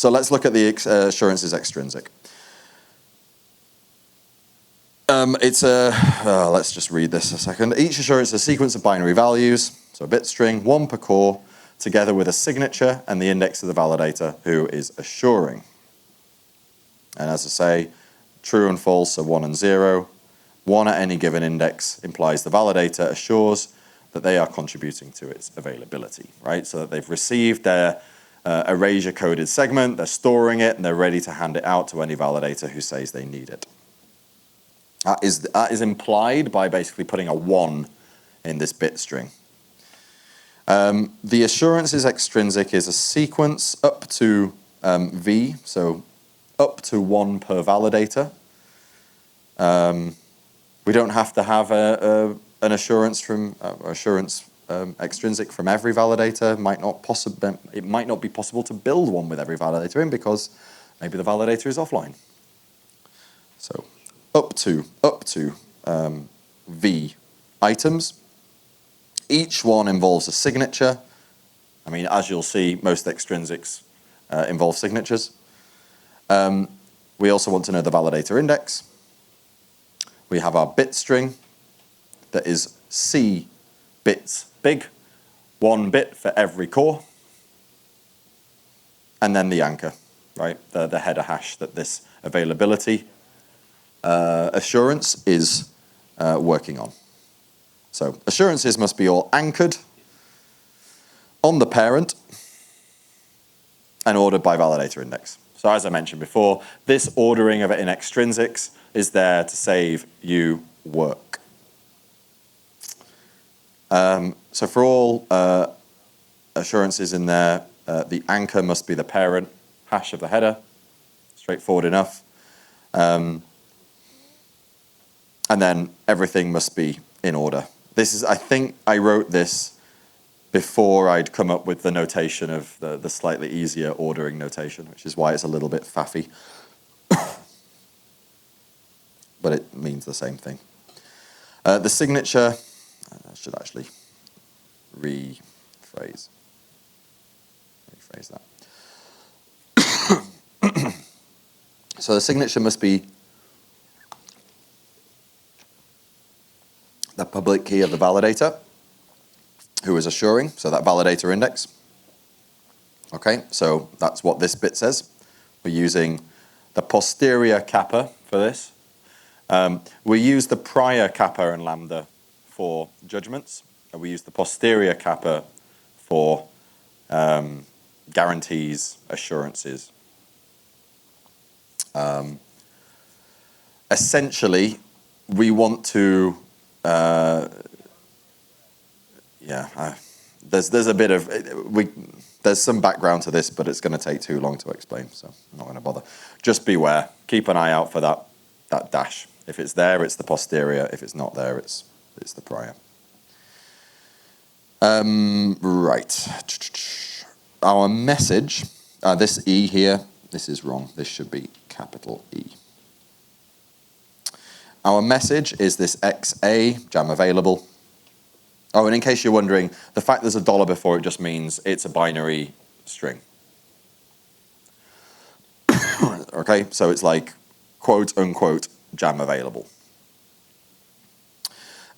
So let's look at the assurances extrinsic. Let's just read this a second. Each assurance is a sequence of binary values, so a bit string, one per core, together with a signature and the index of the validator who is assuring. And as I say, true and false are 1 and 0. 1 at any given index implies the validator assures that they are contributing to its availability, right? So that they've received their erasure-coded segment, they're storing it, and they're ready to hand it out to any validator who says they need it. That is implied by basically putting a 1 in this bit string. The assurances extrinsic is a sequence up to V, so up to 1 per validator. We don't have to have an assurance from extrinsic from every validator. It might not be possible to build one with every validator in because maybe the validator is offline. So up to V items. Each one involves a signature. I mean, as you'll see, most extrinsics involve signatures. We also want to know the validator index. We have our bit string that is C bits big, 1 bit for every core. And then the anchor, right? The header hash that this availability assurance is working on. So assurances must be all anchored on the parent and ordered by validator index. So as I mentioned before, this ordering of it in extrinsics is there to save you work. So for all assurances in there, the anchor must be the parent hash of the header. Straightforward enough. And then everything must be in order. I think I wrote this before I'd come up with the notation of the slightly easier ordering notation, which is why it's a little bit faffy. But it means the same thing. The signature, I should actually rephrase that. So the signature must be the public key of the validator who is assuring, so that validator index. Okay, so that's what this bit says. We're using the posterior kappa for this. We use the prior kappa and lambda for judgments, and we use the posterior kappa for guarantees, assurances. Essentially, we want to there's a bit of there's some background to this, but it's going to take too long to explain, so I'm not going to bother. Just beware. Keep an eye out for that dash. If it's there, it's the posterior. If it's not there, it's the prior. Right. Our message. This E here. This is wrong. This should be capital E. Our message is this XA, jam available. Oh, and in case you're wondering, the fact there's a dollar before it just means it's a binary string. Okay, so it's like quote unquote jam available.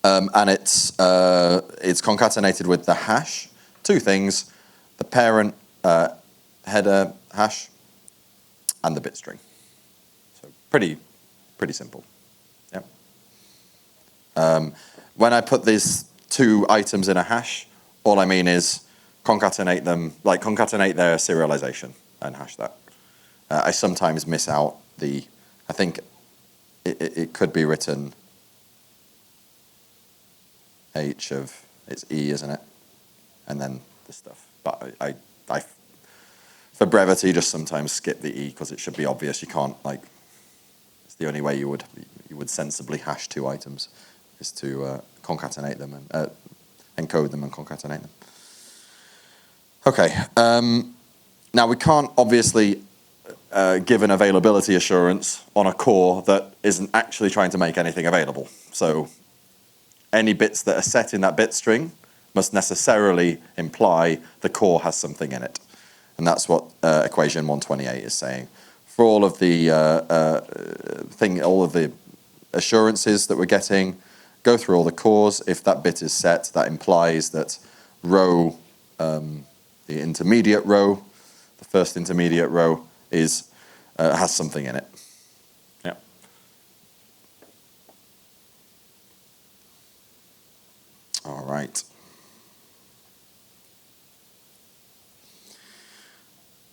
And it's concatenated with the hash. 2 things, the parent header hash and the bit string. So pretty simple. Yeah. When I put these 2 items in a hash, all I mean is concatenate them, like concatenate their serialization and hash that. I sometimes miss out I think it could be written H of, it's E, isn't it? And then the stuff. But I for brevity, just sometimes skip the E because it should be obvious. You can't, it's the only way you would sensibly hash 2 items is to concatenate them and encode them and concatenate them. Okay. Now we can't obviously give an availability assurance on a core that isn't actually trying to make anything available. So any bits that are set in that bit string must necessarily imply the core has something in it. And that's what equation 128 is saying. For all of the all of the assurances that we're getting, go through all the cores. If that bit is set, that implies that row, the intermediate row, the first intermediate row is has something in it. Yeah. All right.